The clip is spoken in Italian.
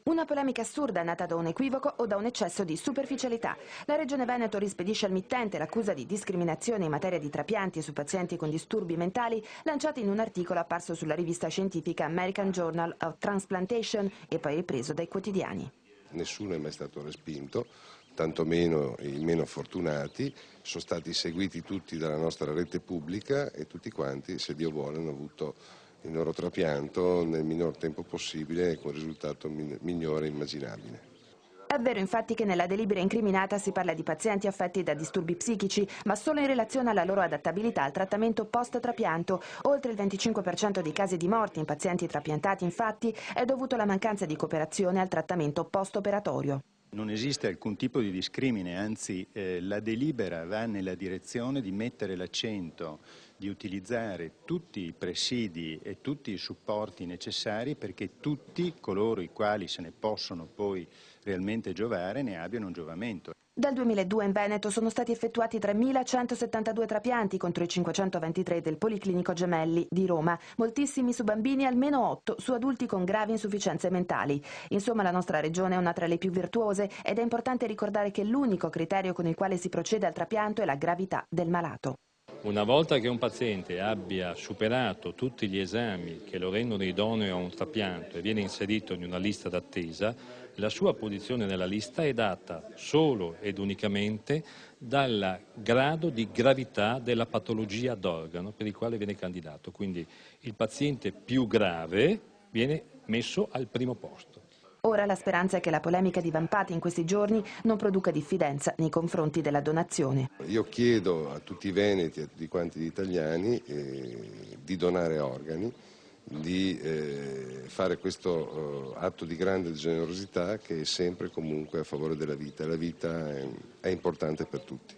Una polemica assurda nata da un equivoco o da un eccesso di superficialità. La Regione Veneto rispedisce al mittente l'accusa di discriminazione in materia di trapianti su pazienti con disturbi mentali lanciata in un articolo apparso sulla rivista scientifica American Journal of Transplantation e poi ripreso dai quotidiani. Nessuno è mai stato respinto, tantomeno i meno fortunati, sono stati seguiti tutti dalla nostra rete pubblica e tutti quanti, se Dio vuole, hanno avuto il loro trapianto nel minor tempo possibile e con il risultato migliore immaginabile. È vero infatti che nella delibera incriminata si parla di pazienti affetti da disturbi psichici, ma solo in relazione alla loro adattabilità al trattamento post-trapianto. Oltre il 25% dei casi di morte in pazienti trapiantati, infatti, è dovuto alla mancanza di cooperazione al trattamento post-operatorio. Non esiste alcun tipo di discrimine, anzi la delibera va nella direzione di mettere l'accento, di utilizzare tutti i presidi e tutti i supporti necessari perché tutti coloro i quali se ne possono poi realmente giovare ne abbiano un giovamento. Dal 2002 in Veneto sono stati effettuati 3.172 trapianti contro i 523 del Policlinico Gemelli di Roma, moltissimi su bambini e almeno 8 su adulti con gravi insufficienze mentali. Insomma, la nostra regione è una tra le più virtuose ed è importante ricordare che l'unico criterio con il quale si procede al trapianto è la gravità del malato. Una volta che un paziente abbia superato tutti gli esami che lo rendono idoneo a un trapianto e viene inserito in una lista d'attesa, la sua posizione nella lista è data solo ed unicamente dal grado di gravità della patologia d'organo per il quale viene candidato. Quindi il paziente più grave viene messo al primo posto. Ora la speranza è che la polemica divampata in questi giorni non produca diffidenza nei confronti della donazione. Io chiedo a tutti i veneti e a tutti quanti gli italiani di donare organi, di fare questo atto di grande generosità che è sempre e comunque a favore della vita. La vita è importante per tutti.